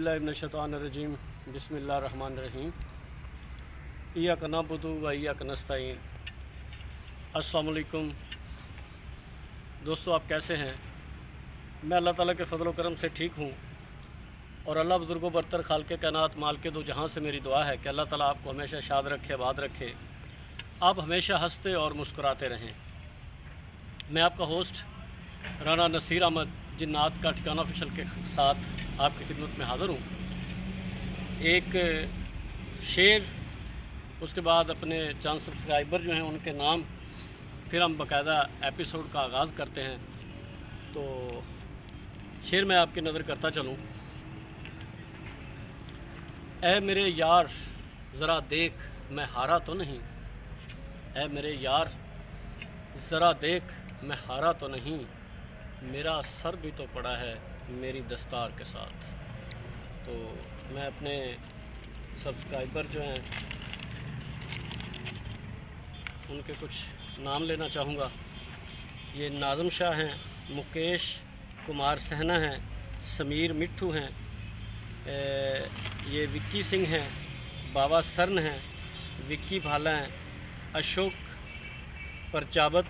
औज़ुबिल्लाहिमिनश्शैतानिर्रजीम बिस्मिल्लाहिर्रहमानिर्रहीम इय्याका नअबुदु व इय्याका नस्तईन। अस्सलाम वालेकुम दोस्तों, आप कैसे हैं? मैं अल्लाह ताला के फ़ज़ल व करम से ठीक हूँ और अल्लाह बुज़ुर्गों बरतर खालिक़े कायनात मालिके दो जहाँ से मेरी दुआ है कि अल्लाह ताला आपको हमेशा शाद रखे, आबाद रखे, आप हमेशा हंसते और मुस्कुराते रहें। मैं आपका होस्ट राना नसीर अहमद जिन्नात का ठिकाना ऑफिशियल के साथ आपकी खिदमत में हाज़िर हूँ। एक शेर, उसके बाद अपने चंद सब्सक्राइबर जो हैं उनके नाम, फिर हम बाकायदा एपिसोड का आगाज़ करते हैं। तो शेर मैं आपकी नज़र करता चलूँ। ऐ मेरे यार ज़रा देख मैं हारा तो नहीं, ऐ मेरे यार ज़रा देख मैं हारा तो नहीं, मेरा सर भी तो पड़ा है मेरी दस्तार के साथ। तो मैं अपने सब्सक्राइबर जो हैं उनके कुछ नाम लेना चाहूँगा। ये नाज़म शाह हैं, मुकेश कुमार सहना हैं, समीर मिट्ठू हैं, ये विक्की सिंह हैं, बाबा सरन हैं, विक्की भाला हैं, अशोक परचाबत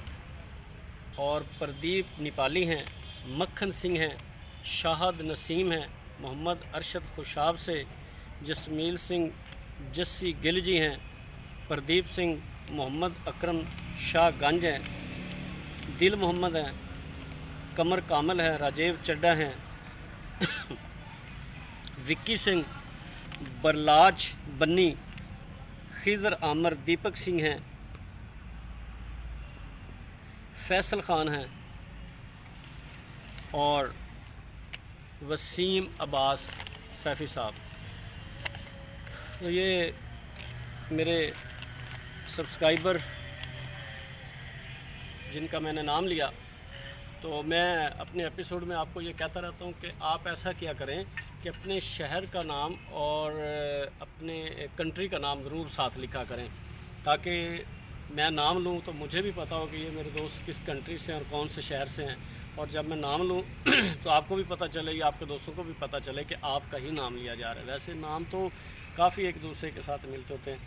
और प्रदीप नेपाली हैं, मक्खन सिंह हैं, शाहद नसीम हैं, मोहम्मद अरशद खुशाब से जसमील सिंह जस्सी गिल जी हैं, प्रदीप सिंह, मोहम्मद अकरम शाह गंज हैं, दिल मोहम्मद हैं, कमर कामल हैं, राजेव चड्डा हैं, विक्की सिंह, बरलाज बन्नी, खिज़र आमर, दीपक सिंह हैं, फैसल ख़ान हैं और वसीम अब्बास सैफ़ी साहब। तो ये मेरे सब्सक्राइबर जिनका मैंने नाम लिया। तो मैं अपने एपिसोड में आपको ये कहता रहता हूँ कि आप ऐसा किया करें कि अपने शहर का नाम और अपने कंट्री का नाम ज़रूर साथ लिखा करें, ताकि मैं नाम लूँ तो मुझे भी पता हो कि ये मेरे दोस्त किस कंट्री से हैं और कौन से शहर से हैं। और जब मैं नाम लूँ तो आपको भी पता चले या आपके दोस्तों को भी पता चले कि आपका ही नाम लिया जा रहा है। वैसे नाम तो काफ़ी एक दूसरे के साथ मिलते होते हैं।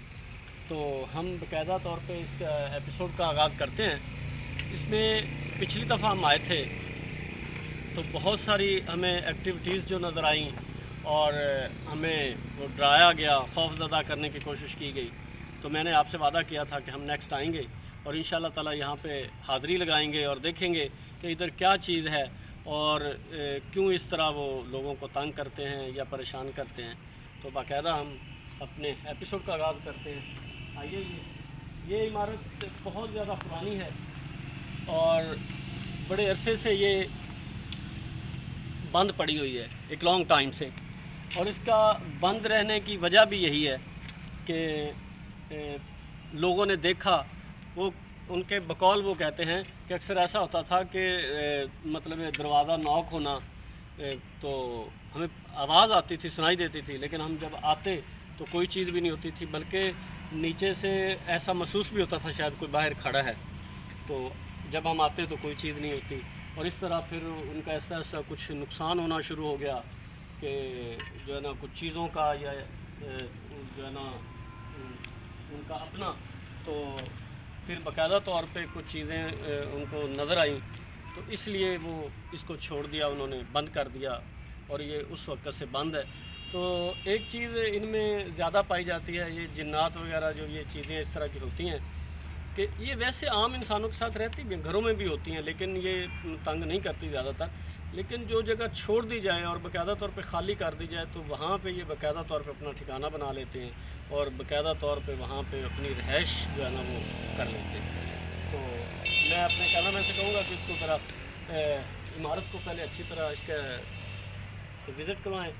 तो हम बाकायदा तौर पे इस एपिसोड का आगाज़ करते हैं। इसमें पिछली दफ़ा हम आए थे तो बहुत सारी हमें एक्टिविटीज़ जो नज़र आईं और हमें वो डराया गया, खौफज़दा करने की कोशिश की गई। तो मैंने आपसे वादा किया था कि हम नेक्स्ट आएंगे और इंशाल्लाह ताला यहाँ पे हाज़िरी लगाएंगे और देखेंगे कि इधर क्या चीज़ है और क्यों इस तरह वो लोगों को तंग करते हैं या परेशान करते हैं। तो बाकायदा हम अपने एपिसोड का आगाज़ करते हैं। आइए, ये इमारत बहुत ज़्यादा पुरानी है और बड़े अरसे से ये बंद पड़ी हुई है, एक लॉन्ग टाइम से। और इसका बंद रहने की वजह भी यही है कि लोगों ने देखा, वो उनके बकौल वो कहते हैं कि अक्सर ऐसा होता था कि मतलब दरवाज़ा नॉक होना, तो हमें आवाज़ आती थी, सुनाई देती थी, लेकिन हम जब आते तो कोई चीज़ भी नहीं होती थी, बल्कि नीचे से ऐसा महसूस भी होता था शायद कोई बाहर खड़ा है। तो जब हम आते तो कोई चीज़ नहीं होती। और इस तरह फिर उनका ऐसा कुछ नुकसान होना शुरू हो गया कि जो है ना कुछ चीज़ों का या जो है ना उनका अपना, तो फिर बाकायदा तौर पे कुछ चीज़ें उनको नज़र आई, तो इसलिए वो इसको छोड़ दिया, उन्होंने बंद कर दिया और ये उस वक्त से बंद है। तो एक चीज़ इनमें ज़्यादा पाई जाती है, ये जिन्नात वगैरह जो ये चीज़ें इस तरह की होती हैं कि ये वैसे आम इंसानों के साथ रहती भी, घरों में भी होती हैं, लेकिन ये तंग नहीं करती ज़्यादातर। लेकिन जो जगह छोड़ दी जाए और बाकायदा तौर पे ख़ाली कर दी जाए तो वहाँ पे ये बाकायदा तौर पे अपना ठिकाना बना लेते हैं और बाकायदा तौर पे वहाँ पे अपनी रहाइश जो है ना वो कर लेते हैं। तो मैं अपने कहना में से कहूँगा कि इसको ज़रा इमारत को पहले अच्छी तरह इसका विज़िट करवाएँ,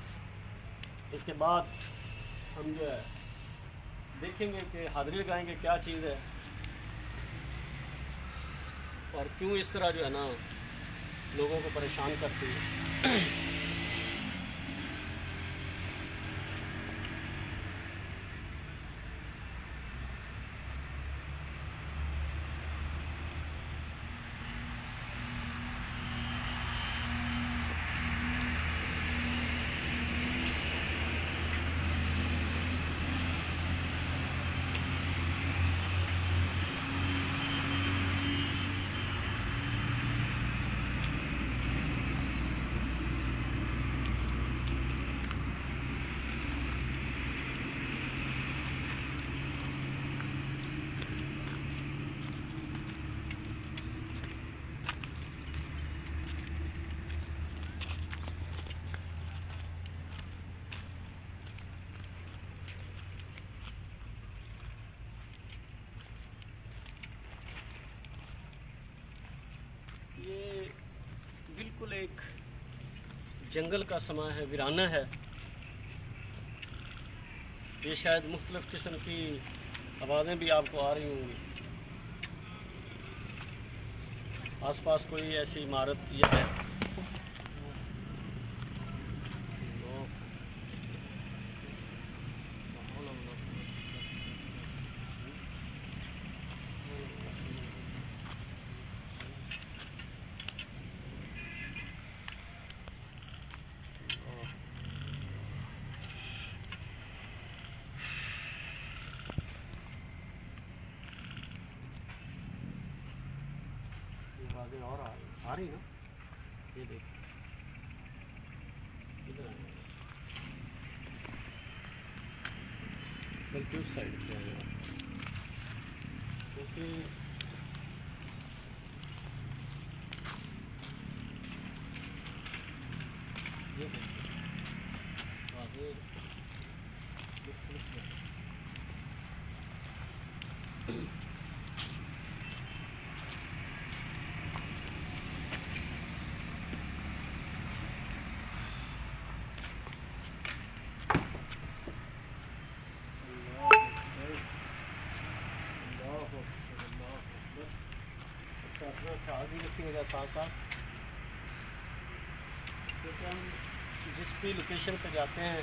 इसके बाद हम जो है देखेंगे कि हाज़िरी लगाएँगे क्या चीज़ है और क्यों इस तरह जो है ना लोगों को परेशान करती है। एक जंगल का समा है, वीराना है। ये शायद मुख्तलिफ़ किस्म की आवाज़ें भी आपको आ रही होंगी। आसपास कोई ऐसी इमारत या है? आवाज़ें और आ रही ना, ये देख इधर आ बल्कि उस साइड पे आएगा, क्योंकि ये आवाज़ें अपना ख्याल भी रखिएगा साथ साथ, क्योंकि हम जिस भी लोकेशन पे जाते हैं,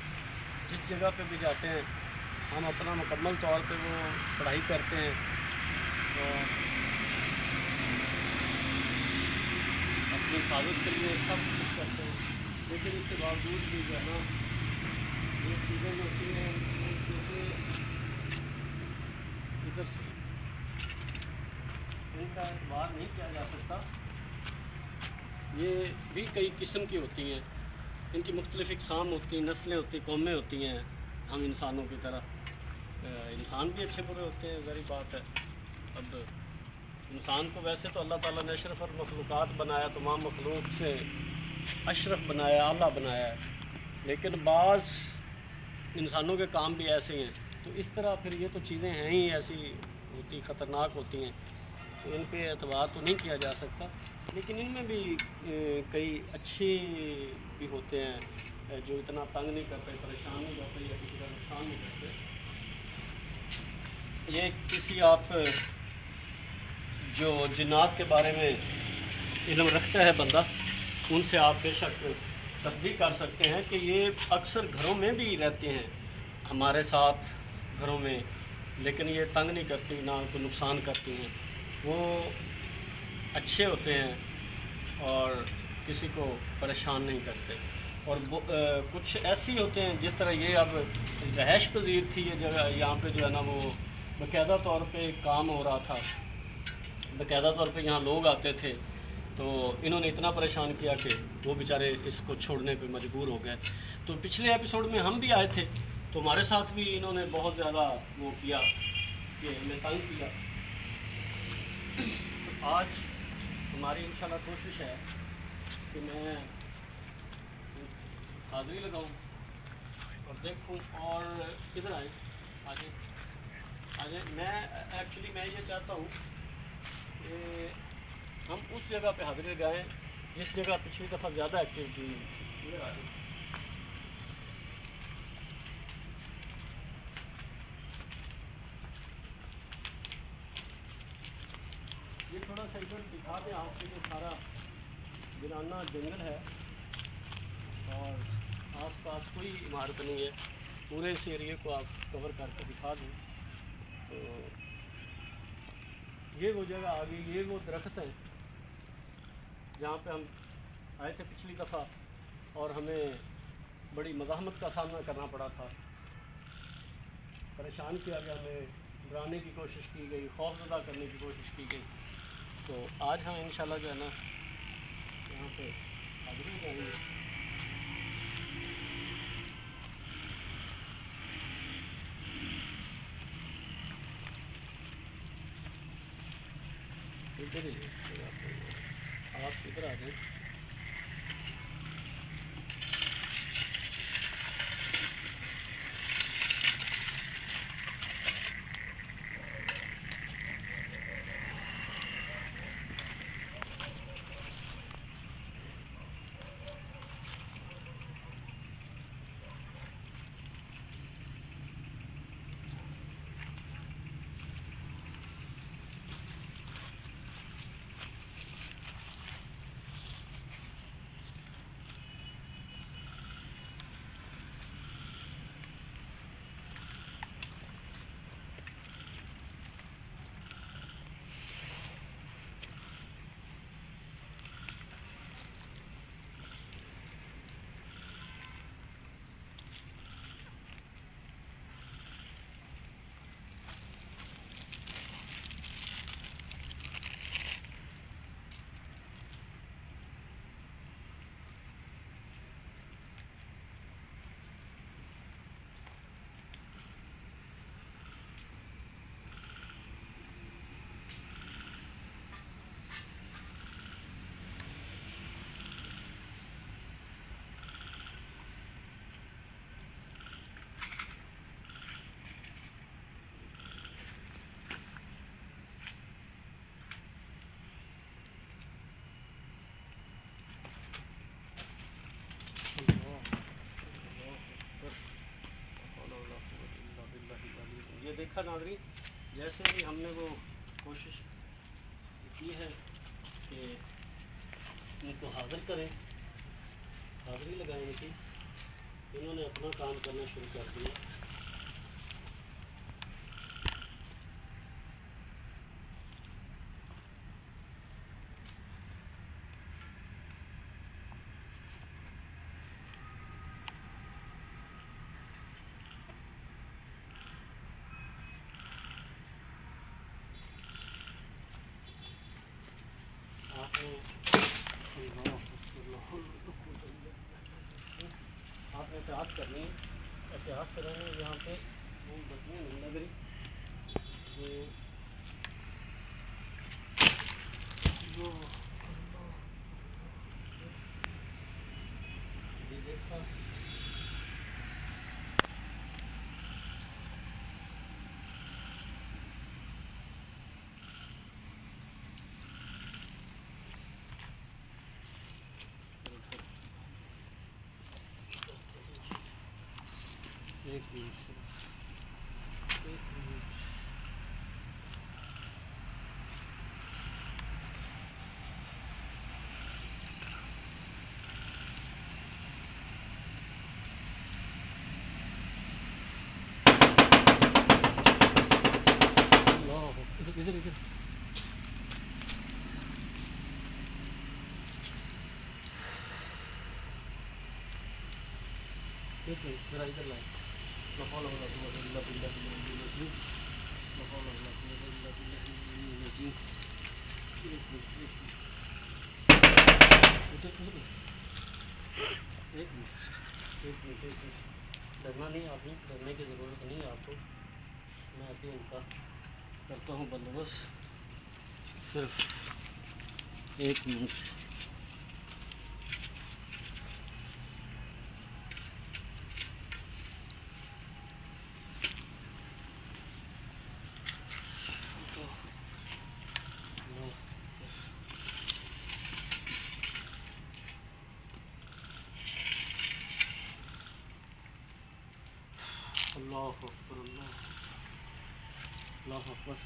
जिस जगह पे भी जाते हैं, हम अपना मुकम्मल तौर पे वो पढ़ाई करते हैं और अपनी हिफाजत के लिए सब कुछ करते हैं। लेकिन इसके बावजूद भी जो है ना, ये चीज़ें जो होती हैं इधर से इनका एतबार नहीं किया जा सकता। ये भी कई किस्म की होती हैं, इनकी मुख्तलिफ़ इक़साम होती हैं, नस्लें होती हैं, कौमें होती हैं। हम इंसानों की तरह इंसान भी अच्छे बुरे होते हैं, ज़ाहिर बात है। अब इंसान को वैसे तो अल्लाह ताला ने अशरफ और मखलूक़ात बनाया, तमाम मखलूक से अशरफ बनाया, आला बनाया है, लेकिन बाज़ इंसानों के काम भी ऐसे हैं। तो इस तरह फिर ये तो चीज़ें हैं ही ऐसी होती, ख़तरनाक होती हैं, तो इन पे एतबार तो नहीं किया जा सकता। लेकिन इनमें भी कई अच्छे भी होते हैं जो इतना तंग नहीं करते, परेशान नहीं करते या किसी का नुकसान नहीं करते। ये किसी आप जो जिन्नात के बारे में इल्म रखता है बंदा, उनसे आप बेशक तस्दीक कर सकते हैं कि ये अक्सर घरों में भी रहते हैं हमारे साथ घरों में, लेकिन ये तंग नहीं करती, ना कोई नुकसान करती हैं। वो अच्छे होते हैं और किसी को परेशान नहीं करते। और वो कुछ ऐसी होते हैं जिस तरह ये अब रहायश पजीर थी ये जगह, यहाँ पे जो है ना वो बाकायदा तौर पे काम हो रहा था, बाकायदा तौर पे यहाँ लोग आते थे, तो इन्होंने इतना परेशान किया कि वो बेचारे इसको छोड़ने पे मजबूर हो गए। तो पिछले एपिसोड में हम भी आए थे, तो हमारे साथ भी इन्होंने बहुत ज़्यादा वो किया कि हमें तंग किया। तो आज हमारी इंशाल्लाह कोशिश है कि मैं हाज़िरी लगाऊं और देखूं। और किधर आए आगे आगे मैं ये चाहता हूं कि हम उस जगह पे हाज़िरी लगाएं जिस जगह पिछली दफ़ा ज़्यादा एक्टिविटी इधर आ रही। ये थोड़ा सा इधर दिखा दें आपको, जो सारा वीराना जंगल है और आसपास कोई इमारत नहीं है, पूरे इस एरिए को आप कवर करके दिखा दें। तो ये वो जगह आ गई, ये वो दरख्त है जहाँ पे हम आए थे पिछली दफ़ा और हमें बड़ी मज़ाहमत का सामना करना पड़ा था, परेशान किया गया, हमें डराने की कोशिश की गई, खौफज़दा करने की कोशिश की गई। तो आज हम इंशाल्लाह जो है ना यहाँ पे हाज़िरी करेंगे। इधर ही आप इधर आ जाए। नाज़रीन, जैसे ही हमने वो कोशिश की है कि इनको हाज़िर करें, हाज़िरी लगाने की, इन्होंने अपना काम करना शुरू कर दिया। आपने एहतियात करनी है, एहतियात से रहना। यहाँ पे मोमबत्तियाँ नहीं लग रही, तो ये देखा एक मिनट से एक मिनट। इधर इधर इधर एक मिनट, जरा इधर लाए। डरना नहीं, आपने डरने की ज़रूरत नहीं है आपको। मैं अभी इनका करता हूँ बंदोबस्त, सिर्फ एक मिनट। अल्लाह अकबर, अल्लाह अकबर।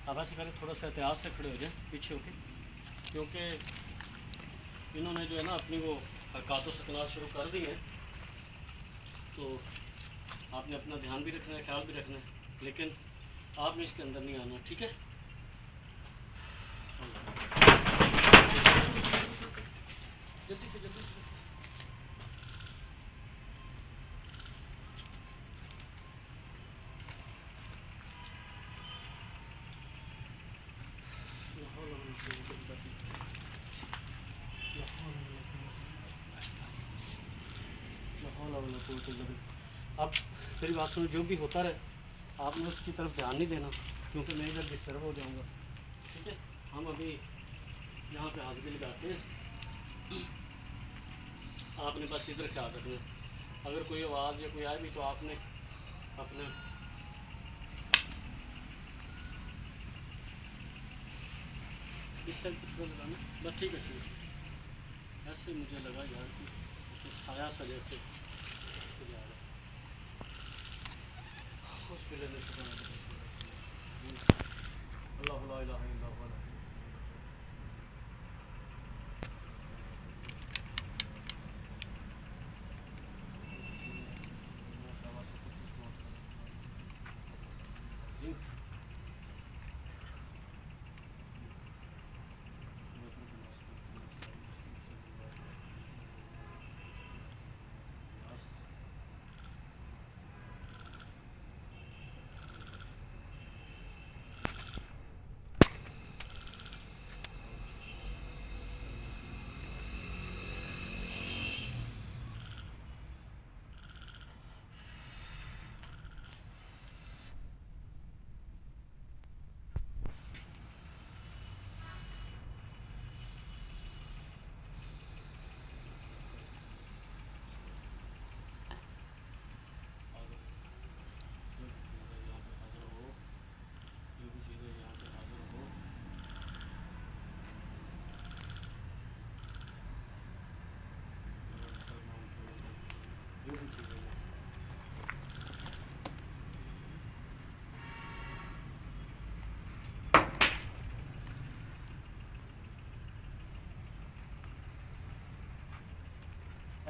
अब ऐसे करें, थोड़ा सा एहतियात से खड़े हो जाए पीछे होके, क्योंकि इन्होंने जो है ना अपनी वो हरकत व सकनात शुरू कर दी है। तो आपने अपना ध्यान भी रखना है, ख्याल भी रखना है, लेकिन आपने इसके अंदर नहीं आना, ठीक है। जल्दी से जल्दी से। अब मेरी बात सुनो, जो भी होता रहे आपने उसकी तरफ ध्यान नहीं देना, क्योंकि मैं इधर डिस्टर्ब हो जाऊंगा, ठीक है। हम अभी यहाँ पे हाथ भी लगाते हैं, आपने बस इधर ख्याल रखना। अगर कोई आवाज़ या कोई आए भी तो आपने अपने इस साइड पर लगाना, बस ठीक है, ठीक है। ऐसे मुझे लगा यार कि जैसे साया सा जैसे जा रहा है हॉस्पिटल में। अल्लाह ला इलाहा इल्ला हुवा।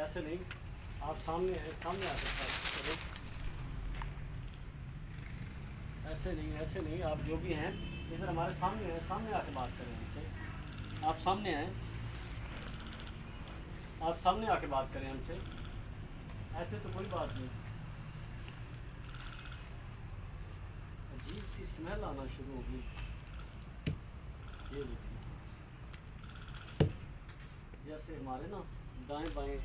ऐसे नहीं, आप सामने हैं, सामने आ सकता है। ऐसे नहीं, आप जो भी हैं इधर हमारे सामने हैं, सामने आके बात करें हमसे। आप सामने हैं, आप सामने आके बात करें हमसे, ऐसे तो कोई बात नहीं। अजीब सी स्मेल आना शुरू हो गई। ये देखिए, जैसे हमारे ना दाएं बाएं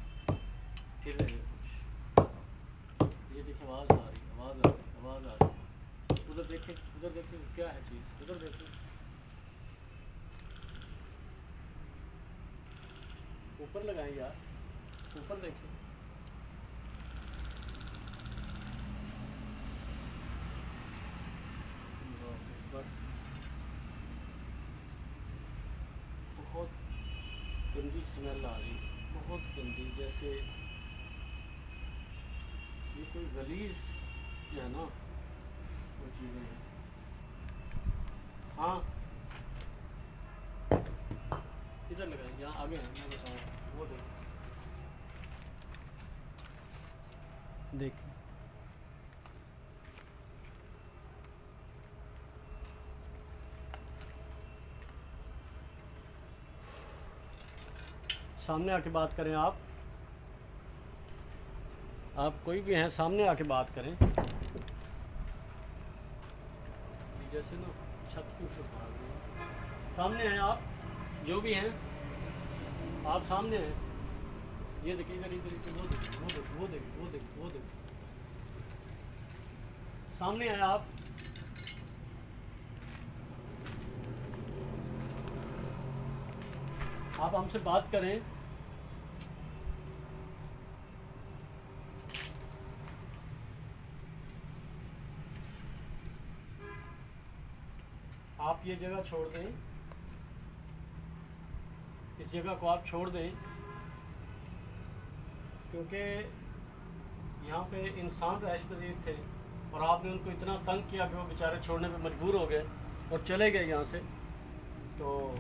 फिर रहे हैं कुछ। ये देखिए, आवाज़ आ रही है, आवाज़ आ रही है। उधर देखें, क्या है चीज़, उधर देखें। ऊपर लगाएं यार, ऊपर देखें। बहुत गंदी स्मेल आ रही, बहुत गंदी, जैसे ये कोई गलीज जो है ना वो चीज़ें हैं। हाँ, इधर लगाएं, यहाँ आगे हैं, मैं बताऊँ। वो देख, सामने आके बात करें। आप कोई भी हैं, सामने आके बात करें। जैसे ना छत के ऊपर भाग रहे हैं। सामने हैं आप, जो भी हैं, आप सामने हैं। ये देखिए, इधर वो देखिए। सामने हैं आप। आप हमसे बात करें। आप ये जगह छोड़ दें, इस जगह को आप छोड़ दें, क्योंकि यहाँ पे इंसान रैश पजीर थे और आपने उनको इतना तंग किया कि वो बेचारे छोड़ने पे मजबूर हो गए और चले गए यहाँ से। तो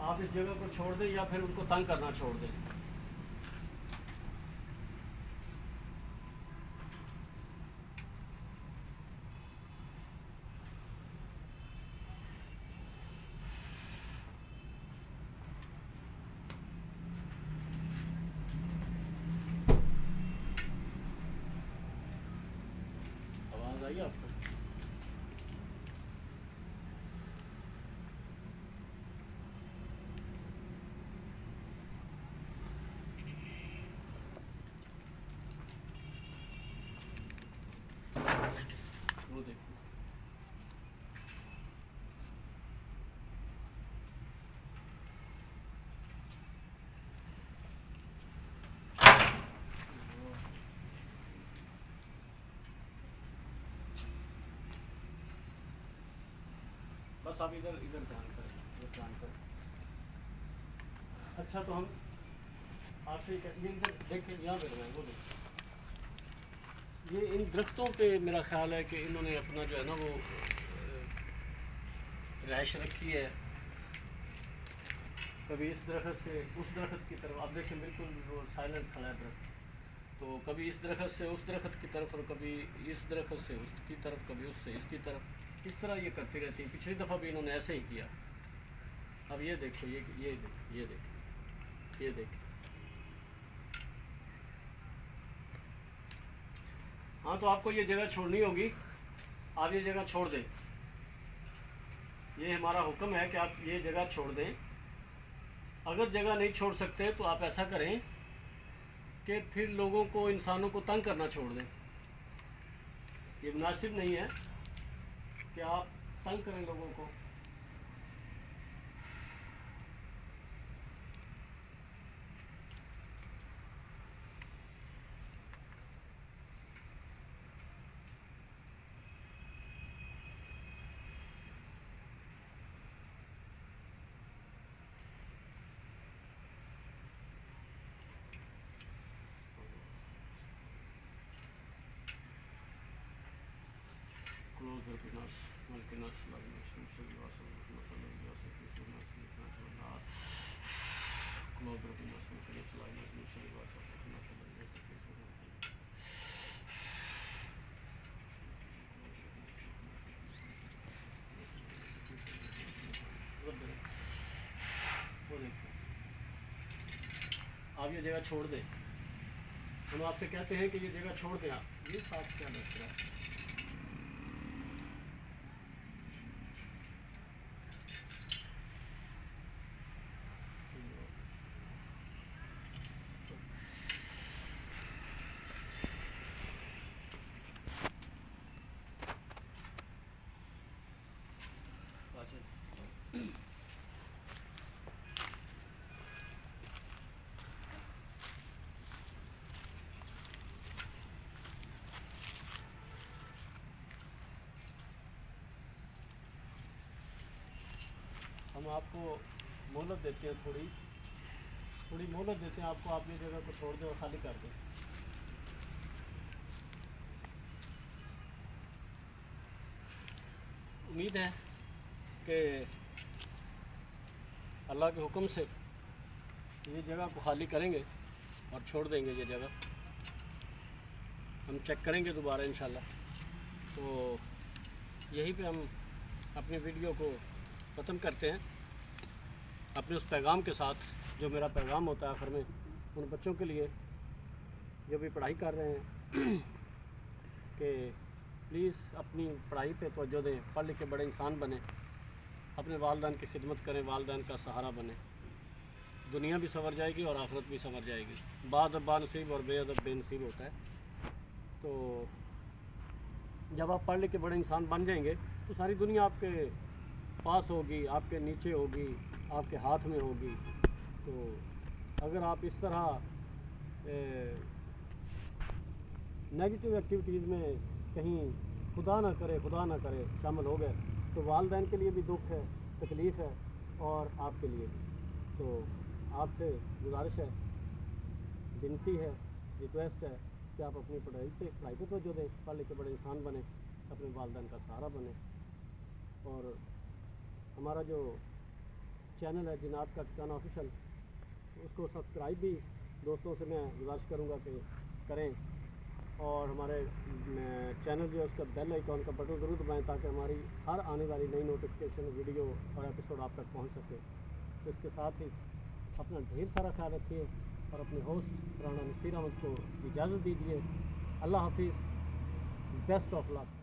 आप इस जगह को छोड़ दें या फिर उनको तंग करना छोड़ दें। आवाज़ आई आपको? वो देखिए, बस आप इधर ध्यान करें। अच्छा, तो हम आपसे ये इधर देखें, यहाँ पे लगाएं, वो देखें। ये इन दरख्तों पे मेरा ख्याल है कि इन्होंने अपना जो है ना वो रहायश रखी है। कभी इस दरख्त से उस दरख्त की तरफ, आप देखें बिल्कुल वो साइलेंट खड़ा है दरख्त। तो कभी इस दरख्त से उस दरख्त की तरफ, और कभी इस दरख्त से उसकी तरफ, कभी उससे इसकी तरफ, इस तरह ये करती रहती है। पिछली दफ़ा भी इन्होंने ऐसे ही किया। अब ये देखो, ये देखो। हाँ, तो आपको ये जगह छोड़नी होगी, आप ये जगह छोड़ दें। ये हमारा हुक्म है कि आप ये जगह छोड़ दें। अगर जगह नहीं छोड़ सकते तो आप ऐसा करें कि फिर लोगों को, इंसानों को तंग करना छोड़ दें। ये मुनासिब नहीं है कि आप तंग करें लोगों को। क्लोज आप ये जगह छोड़ दें। हम आपसे कहते हैं कि ये जगह छोड़ दें आप। ये साफ क्या लग रहा है? हम आपको मोहलत देते हैं, थोड़ी मोहलत देते हैं आपको। आप ये जगह को छोड़ दें और खाली कर दें। उम्मीद है कि अल्लाह के हुक्म से ये जगह को खाली करेंगे और छोड़ देंगे। ये जगह हम चेक करेंगे दोबारा इंशाल्लाह। तो यहीं पे हम अपनी वीडियो को ख़त्म करते हैं, अपने उस पैगाम के साथ जो मेरा पैगाम होता है आखिर में उन बच्चों के लिए जो भी पढ़ाई कर रहे हैं कि प्लीज़ अपनी पढ़ाई पे तवज्जो दें, पढ़ लिख के बड़े इंसान बने, अपने वालिदैन की खिदमत करें, वालिदैन का सहारा बने। दुनिया भी संवर जाएगी और आखिरत भी संवर जाएगी। बाअदब बानसीब और बेअदब बेनसीब होता है। तो जब आप पढ़ लिख के बड़े इंसान बन जाएंगे तो सारी दुनिया आपके पास होगी, आपके नीचे होगी, आपके हाथ में होगी। तो अगर आप इस तरह नेगेटिव एक्टिविटीज़ में कहीं खुदा ना करे शामिल हो गए तो वालिदैन के लिए भी दुख है, तकलीफ़ है और आपके लिए भी। तो आपसे गुजारिश है, विनती है, रिक्वेस्ट है कि आप अपनी पढ़ाई पे तवज्जो दें, पढ़ लिख के बड़े इंसान बने, अपने वालिदैन का सहारा बने। और हमारा जो चैनल है जिन्नात का ठिकाना ऑफिशियल, उसको सब्सक्राइब भी दोस्तों से मैं गुजारिश करूँगा कि करें। और हमारे चैनल जो है उसका बेल आइकॉन का बटन ज़रूर दबाएँ ताकि हमारी हर आने वाली नई नोटिफिकेशन, वीडियो और एपिसोड आप तक पहुंच सके। तो इसके साथ ही अपना ढेर सारा ख्याल रखिए और अपने होस्ट राना नसीर अहमद को इजाज़त दीजिए। अल्लाह हाफिज़, बेस्ट ऑफ लक।